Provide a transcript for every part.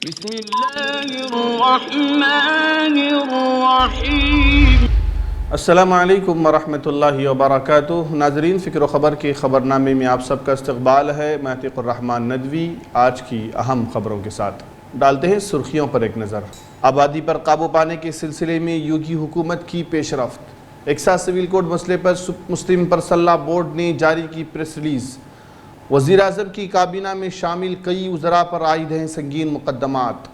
بسم اللہ الرحمن الرحیم۔ السلام علیکم ورحمۃ اللہ وبرکاتہ۔ ناظرین، فکر و خبر کے خبرنامے میں آپ سب کا استقبال ہے۔ میں عتیق الرحمن ندوی آج کی اہم خبروں کے ساتھ ڈالتے ہیں سرخیوں پر ایک نظر۔ آبادی پر قابو پانے کے سلسلے میں یوگی حکومت کی پیش رفت۔ ایکسا سول کوڈ مسئلے پر مسلم پرسنل بورڈ نے جاری کی پریس ریلیز۔ وزیر اعظم کی کابینہ میں شامل کئی وزراء پر عائد ہیں سنگین مقدمات۔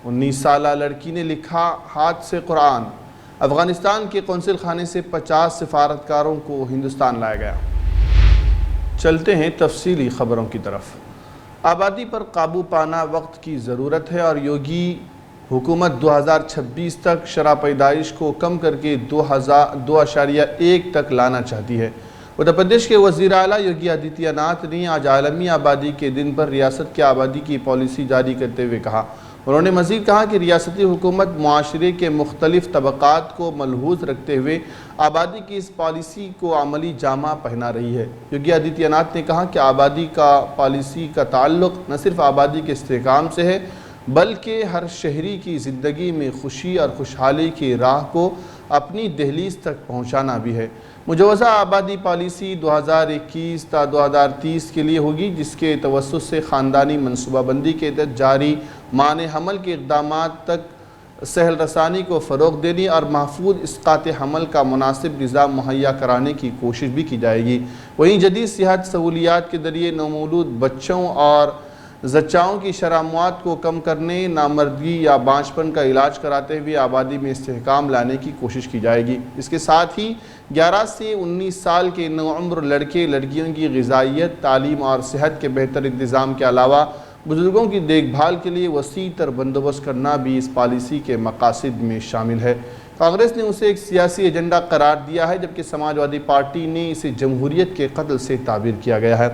19 سالہ لڑکی نے لکھا ہاتھ سے قرآن۔ افغانستان کے قونصل خانے سے 50 سفارتکاروں کو ہندوستان لایا گیا۔ چلتے ہیں تفصیلی خبروں کی طرف۔ آبادی پر قابو پانا وقت کی ضرورت ہے اور یوگی حکومت 2026 تک شرح پیدائش کو کم کر کے 2.1 تک لانا چاہتی ہے۔ اتر پردیش کے وزیر اعلیٰ یوگی آدتیہ ناتھ نے آج عالمی آبادی کے دن پر ریاست کی آبادی کی پالیسی جاری کرتے ہوئے کہا۔ انہوں نے مزید کہا کہ ریاستی حکومت معاشرے کے مختلف طبقات کو ملحوظ رکھتے ہوئے آبادی کی اس پالیسی کو عملی جامہ پہنا رہی ہے۔ یوگی آدتیہ ناتھ نے کہا کہ آبادی کا پالیسی کا تعلق نہ صرف آبادی کے استحکام سے ہے بلکہ ہر شہری کی زندگی میں خوشی اور خوشحالی کی راہ کو اپنی دہلیز تک پہنچانا بھی ہے۔ مجوزہ آبادی پالیسی 2021 تا 2030 کے لیے ہوگی، جس کے توسط سے خاندانی منصوبہ بندی کے تحت جاری معنی حمل کے اقدامات تک سہل رسانی کو فروغ دینے اور محفوظ اسقاط حمل کا مناسب نظام مہیا کرانے کی کوشش بھی کی جائے گی۔ وہیں جدید صحت سہولیات کے ذریعے نومولود بچوں اور زچاؤں کی شرح موت کو کم کرنے، نامردگی یا بانجھپن کا علاج کراتے ہوئے آبادی میں استحکام لانے کی کوشش کی جائے گی۔ اس کے ساتھ ہی 11 سے 19 سال کے نوعمر لڑکے لڑکیوں کی غذائیت، تعلیم اور صحت کے بہتر انتظام کے علاوہ بزرگوں کی دیکھ بھال کے لیے وسیع تر بندوبست کرنا بھی اس پالیسی کے مقاصد میں شامل ہے۔ کانگریس نے اسے ایک سیاسی ایجنڈا قرار دیا ہے، جبکہ سماجوادی پارٹی نے اسے جمہوریت کے قتل سے تعبیر کیا گیا ہے۔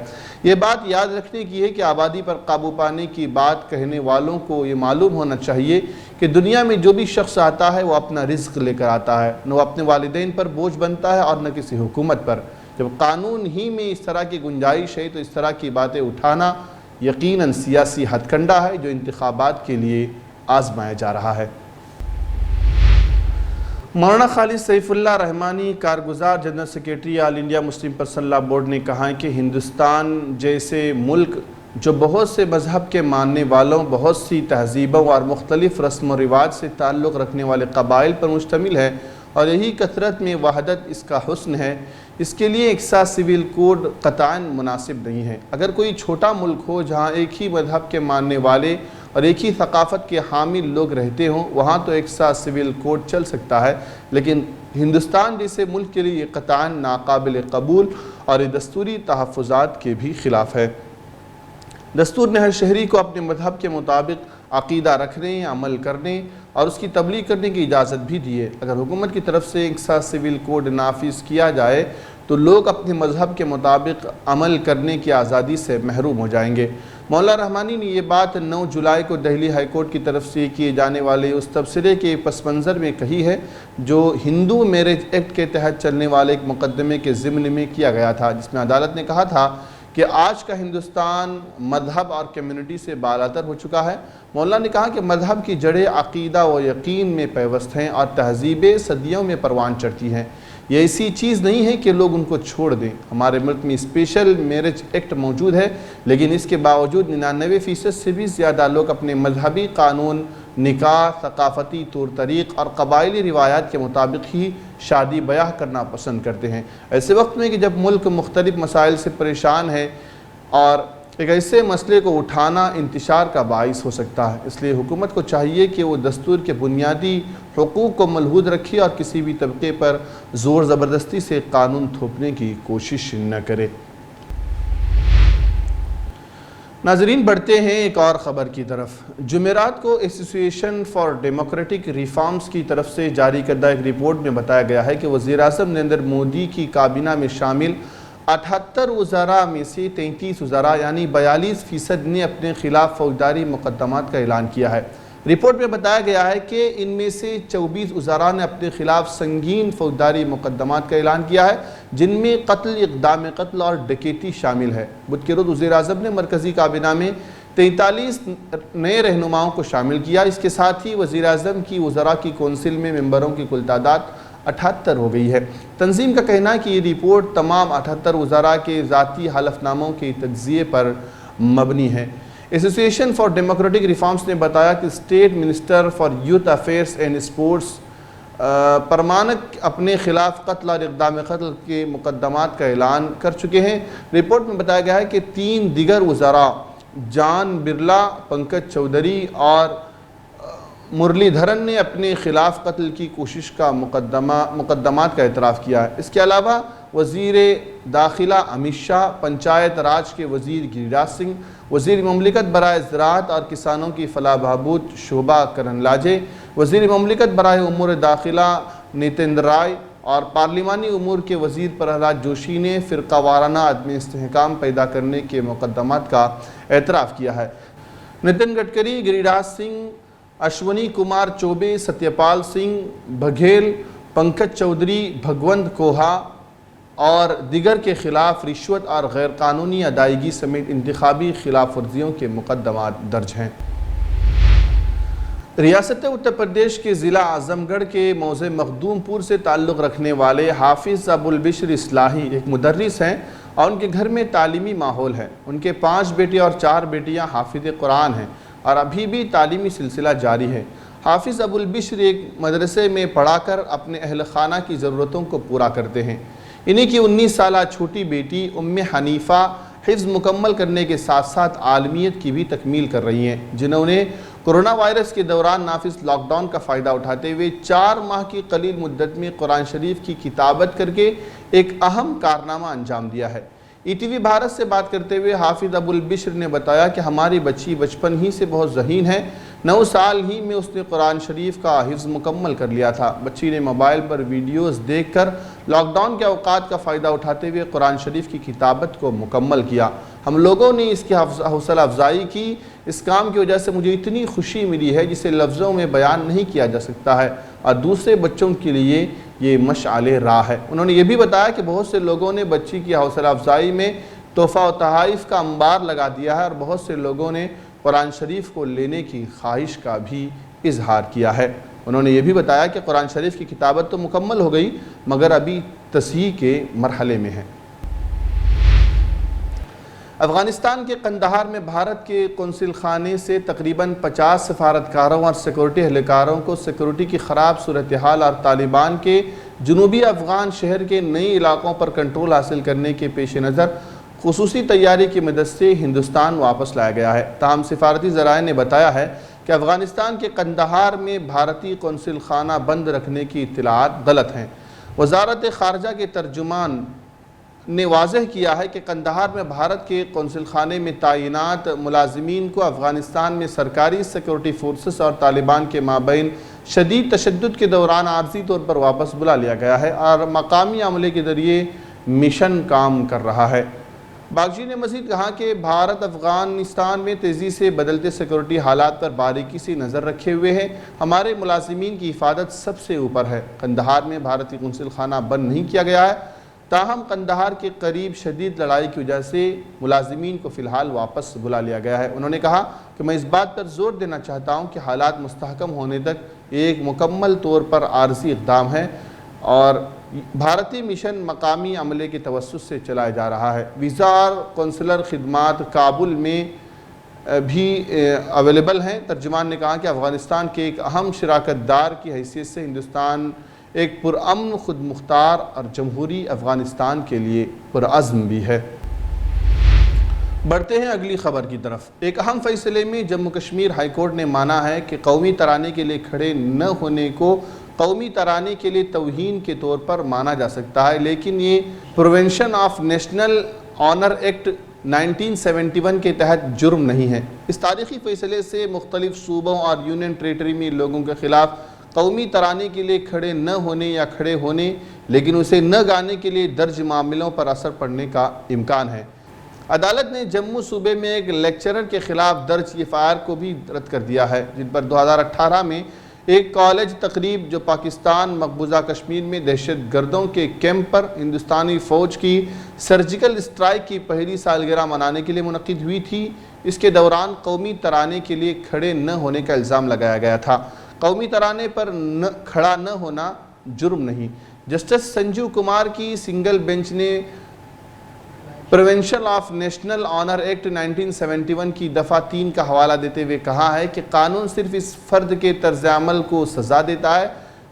یہ بات یاد رکھنے کی ہے کہ آبادی پر قابو پانے کی بات کہنے والوں کو یہ معلوم ہونا چاہیے کہ دنیا میں جو بھی شخص آتا ہے وہ اپنا رزق لے کر آتا ہے، نہ وہ اپنے والدین پر بوجھ بنتا ہے اور نہ کسی حکومت پر۔ جب قانون ہی میں اس طرح کی گنجائش ہے تو اس طرح کی باتیں اٹھانا یقیناً سیاسی ہتھ کنڈا ہے جو انتخابات کے لیے آزمایا جا رہا ہے۔ مولانا خالد سیف اللہ رحمانی، کارگزار general secretary All India Muslim Personal Law Board نے کہا ہے کہ ہندوستان جیسے ملک جو بہت سے مذہب کے ماننے والوں، بہت سی تہذیبوں اور مختلف رسم و رواج سے تعلق رکھنے والے قبائل پر مشتمل ہے اور یہی کثرت میں وحدت اس کا حسن ہے، اس کے لیے ایکسا سول کوڈ قطعاً مناسب نہیں ہے۔ اگر کوئی چھوٹا ملک ہو جہاں ایک ہی مذہب کے ماننے والے اور ایک ہی ثقافت کے حامل لوگ رہتے ہوں، وہاں تو ایکسا سول کوڈ چل سکتا ہے، لیکن ہندوستان جیسے ملک کے لیے یہ قطعاً ناقابل قبول اور یہ دستوری تحفظات کے بھی خلاف ہے۔ دستور نے ہر شہری کو اپنے مذہب کے مطابق عقیدہ رکھنے، عمل کرنے اور اس کی تبلیغ کرنے کی اجازت بھی دی ہے۔ اگر حکومت کی طرف سے ایکسا سول کوڈ نافذ کیا جائے تو لوگ اپنے مذہب کے مطابق عمل کرنے کی آزادی سے محروم ہو جائیں گے۔ مولانا رحمانی نے یہ بات 9 جولائی کو دہلی ہائی کورٹ کی طرف سے کیے جانے والے اس تبصرے کے پس منظر میں کہی ہے جو ہندو میرج ایکٹ کے تحت چلنے والے ایک مقدمے کے ضمن میں کیا گیا تھا، جس میں عدالت نے کہا تھا کہ آج کا ہندوستان مذہب اور کمیونٹی سے بالاتر ہو چکا ہے۔ مولانا نے کہا کہ مذہب کی جڑیں عقیدہ و یقین میں پیوست ہیں اور تہذیبیں صدیوں میں پروان چڑھتی ہیں۔ یہ ایسی چیز نہیں ہے کہ لوگ ان کو چھوڑ دیں۔ ہمارے ملک میں اسپیشل میرج ایکٹ موجود ہے، لیکن اس کے باوجود 99% سے بھی زیادہ لوگ اپنے مذہبی قانون، نکاح، ثقافتی طور طریق اور قبائلی روایات کے مطابق ہی شادی بیاہ کرنا پسند کرتے ہیں۔ ایسے وقت میں کہ جب ملک مختلف مسائل سے پریشان ہے اور ایک ایسے مسئلے کو اٹھانا انتشار کا باعث ہو سکتا ہے، اس لیے حکومت کو چاہیے کہ وہ دستور کے بنیادی حقوق کو ملحوظ رکھے اور کسی بھی طبقے پر زور زبردستی سے قانون تھوپنے کی کوشش نہ کرے۔ ناظرین، بڑھتے ہیں ایک اور خبر کی طرف۔ جمعرات کو ایسوسی ایشن فار ڈیموکریٹک ریفارمز کی طرف سے جاری کردہ ایک رپورٹ میں بتایا گیا ہے کہ وزیر اعظم نریندر مودی کی کابینہ میں شامل 78 وزراء میں سے 33 وزراء یعنی 42% نے اپنے خلاف فوجداری مقدمات کا اعلان کیا ہے۔ رپورٹ میں بتایا گیا ہے کہ ان میں سے 24 وزراء نے اپنے خلاف سنگین فوجداری مقدمات کا اعلان کیا ہے، جن میں قتل، اقدام قتل اور ڈکیتی شامل ہے۔ بدھ کے روز وزیر اعظم نے مرکزی کابینہ میں 43 نئے رہنماؤں کو شامل کیا۔ اس کے ساتھ ہی وزیر اعظم کی وزراء کی کونسل میں ممبروں کی کل تعداد 78 ہو گئی ہے۔ تنظیم کا کہنا ہے کہ یہ رپورٹ تمام 78 وزراء کے ذاتی حلف ناموں کے تجزیے پر مبنی ہے۔ ایسوسی ایشن فار ڈیموکریٹک ریفارمز نے بتایا کہ state minister for youth affairs and sports Pramanik اپنے خلاف قتل اور اقدام قتل کے مقدمات کا اعلان کر چکے ہیں۔ رپورٹ میں بتایا گیا ہے کہ 3 دیگر وزراء جان برلا، پنکج چودھری اور مرلی دھرن نے اپنے خلاف قتل کی کوشش کا مقدمات کا اعتراف کیا ہے۔ اس کے علاوہ وزیر داخلہ امت شاہ، پنچایت راج کے وزیر گری راج سنگھ، وزیر مملکت برائے زراعت اور کسانوں کی فلاح بہبود شوبھا کرن لاجے، وزیر مملکت برائے امور داخلہ نتیندر رائے اور پارلیمانی امور کے وزیر پرہلاد جوشی نے فرقہ وارانہ عدم استحکام پیدا کرنے کے مقدمات کا اعتراف کیا ہے۔ نتن گڈکری، گری راج سنگھ، اشونی کمار چوبے، ستیہ پال سنگھ بگھیل، پنکج چودھری، بھگونت کوہا اور دیگر کے خلاف رشوت اور غیر قانونی ادائیگی سمیت انتخابی خلاف ورزیوں کے مقدمات درج ہیں۔ ریاست اتر پردیش کے ضلع اعظم گڑھ کے موضع مخدوم پور سے تعلق رکھنے والے حافظ ابو البشر اصلاحی ایک مدرس ہیں اور ان کے گھر میں تعلیمی ماحول ہے۔ ان کے 5 بیٹے اور 4 بیٹیاں حافظ قرآن ہیں اور ابھی بھی تعلیمی سلسلہ جاری ہے۔ حافظ ابو البشر ایک مدرسے میں پڑھا کر اپنے اہل خانہ کی ضرورتوں کو پورا کرتے ہیں۔ انہی کی 19 سالہ چھوٹی بیٹی ام حنیفہ حفظ مکمل کرنے کے ساتھ ساتھ عالمیت کی بھی تکمیل کر رہی ہیں، جنہوں نے کورونا وائرس کے دوران نافذ لاک ڈاؤن کا فائدہ اٹھاتے ہوئے 4 ماہ کی قلیل مدت میں قرآن شریف کی کتابت کر کے ایک اہم کارنامہ انجام دیا ہے۔ ای ٹی وی بھارت سے بات کرتے ہوئے حافظ ابو البشر نے بتایا کہ ہماری بچی بچپن ہی سے بہت ذہین ہے۔ 9 سال ہی میں اس نے قرآن شریف کا حفظ مکمل کر لیا تھا۔ بچی نے موبائل پر ویڈیوز دیکھ کر لاک ڈاؤن کے اوقات کا فائدہ اٹھاتے ہوئے قرآن شریف کی کتابت کو مکمل کیا۔ ہم لوگوں نے اس کی حوصلہ افزائی کی۔ اس کام کی وجہ سے مجھے اتنی خوشی ملی ہے جسے لفظوں میں بیان نہیں کیا جا سکتا ہے اور دوسرے بچوں کے لیے یہ مشعل راہ ہے۔ انہوں نے یہ بھی بتایا کہ بہت سے لوگوں نے بچی کی حوصلہ افزائی میں تحفہ و تحائف کا انبار لگا دیا ہے اور بہت سے لوگوں نے قرآن شریف کو لینے کی خواہش کا بھی اظہار کیا ہے۔ انہوں نے یہ بھی بتایا کہ قرآن شریف کی کتابت تو مکمل ہو گئی مگر ابھی تصحیح کے مرحلے میں ہے۔ افغانستان کے قندھار میں بھارت کے قونصل خانے سے تقریباً 50 سفارتکاروں اور سیکورٹی اہلکاروں کو سیکورٹی کی خراب صورتحال اور طالبان کے جنوبی افغان شہر کے نئی علاقوں پر کنٹرول حاصل کرنے کے پیش نظر خصوصی تیاری کی مدد سے ہندوستان واپس لایا گیا ہے۔ تاہم سفارتی ذرائع نے بتایا ہے کہ افغانستان کے قندھار میں بھارتی قونصل خانہ بند رکھنے کی اطلاعات غلط ہیں۔ وزارت خارجہ کے ترجمان نے واضح کیا ہے کہ قندھار میں بھارت کے قونصل خانے میں تعینات ملازمین کو افغانستان میں سرکاری سیکورٹی فورسز اور طالبان کے مابین شدید تشدد کے دوران عارضی طور پر واپس بلا لیا گیا ہے اور مقامی عملے کے ذریعے مشن کام کر رہا ہے۔ باگچی نے مزید کہا کہ بھارت افغانستان میں تیزی سے بدلتے سیکورٹی حالات پر باریکی سے نظر رکھے ہوئے ہے۔ ہمارے ملازمین کی حفاظت سب سے اوپر ہے۔ قندھار میں بھارتی قونصل خانہ بند نہیں کیا گیا ہے، تاہم قندھار کے قریب شدید لڑائی کی وجہ سے ملازمین کو فی الحال واپس بلا لیا گیا ہے۔ انہوں نے کہا کہ میں اس بات پر زور دینا چاہتا ہوں کہ حالات مستحکم ہونے تک ایک مکمل طور پر عارضی اقدام ہے اور بھارتی مشن مقامی عملے کے توسط سے چلایا جا رہا ہے۔ ویزا اور قونصلر خدمات کابل میں بھی اویلیبل ہیں۔ ترجمان نے کہا کہ افغانستان کے ایک اہم شراکت دار کی حیثیت سے ہندوستان ایک پرامن، خود مختار اور جمہوری افغانستان کے لیے پرعزم بھی ہے۔ بڑھتے ہیں اگلی خبر کی طرف۔ ایک اہم فیصلے میں جموں کشمیر ہائی کورٹ نے مانا ہے کہ قومی ترانے کے لیے کھڑے نہ ہونے کو قومی ترانے کے لیے توہین کے طور پر مانا جا سکتا ہے، لیکن یہ prevention of national owner act 1971 کے تحت جرم نہیں ہے۔ اس تاریخی فیصلے سے مختلف صوبوں اور یونین ٹیریٹری میں لوگوں کے خلاف قومی ترانے کے لیے کھڑے نہ ہونے یا کھڑے ہونے لیکن اسے نہ گانے کے لیے درج معاملوں پر اثر پڑنے کا امکان ہے۔ عدالت نے جموں صوبے میں ایک لیکچرر کے خلاف درج ایف آئی آر کو بھی رد کر دیا ہے، جن پر 2018 میں ایک کالج تقریب جو پاکستان مقبوضہ کشمیر میں دہشت گردوں کے کیمپ پر ہندوستانی فوج کی سرجیکل اسٹرائیک کی پہلی سالگرہ منانے کے لیے منعقد ہوئی تھی، اس کے دوران قومی ترانے کے لیے کھڑے نہ ہونے کا الزام لگایا گیا تھا۔ قومی ترانے پر کھڑا نہ ہونا جرم نہیں۔ جسٹس سنجیو کمار کی سنگل بینچ نے prevention of national owner act 1971 کی دفعہ 3 کا حوالہ دیتے ہوئے کہا ہے کہ قانون صرف اس فرد کے طرز عمل کو سزا دیتا ہے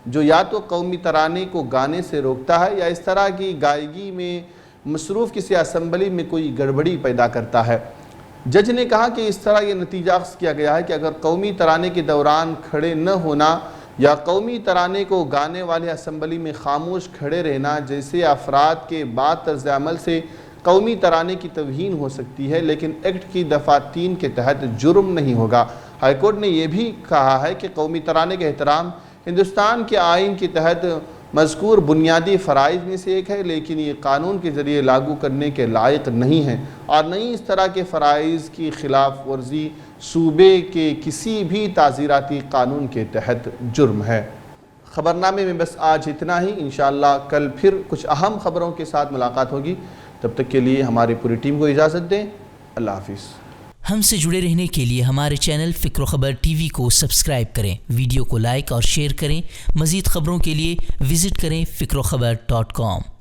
جو یا تو قومی ترانے کو گانے سے روکتا ہے یا اس طرح کی گائیگی میں مصروف کسی اسمبلی میں کوئی گڑبڑی پیدا کرتا ہے۔ جج نے کہا کہ اس طرح یہ نتیجہ اخذ کیا گیا ہے کہ اگر قومی ترانے کے دوران کھڑے نہ ہونا یا قومی ترانے کو گانے والے اسمبلی میں خاموش کھڑے رہنا جیسے افراد کے بعد طرز عمل سے قومی ترانے کی توہین ہو سکتی ہے، لیکن ایکٹ کی دفعہ 3 کے تحت جرم نہیں ہوگا۔ ہائی کورٹ نے یہ بھی کہا ہے کہ قومی ترانے کا احترام ہندوستان کے آئین کے تحت مذکور بنیادی فرائض میں سے ایک ہے، لیکن یہ قانون کے ذریعے لاگو کرنے کے لائق نہیں ہے اور نہ ہی اس طرح کے فرائض کی خلاف ورزی صوبے کے کسی بھی تعزیراتی قانون کے تحت جرم ہے۔ خبرنامے میں بس آج اتنا ہی، انشاءاللہ کل پھر کچھ اہم خبروں کے ساتھ ملاقات ہوگی۔ تب تک کے لیے ہماری پوری ٹیم کو اجازت دیں۔ اللہ حافظ۔ ہم سے جڑے رہنے کے لیے ہمارے چینل فکر و خبر ٹی وی کو سبسکرائب کریں، ویڈیو کو لائک اور شیئر کریں۔ مزید خبروں کے لیے وزٹ کریں فکروخبر.com۔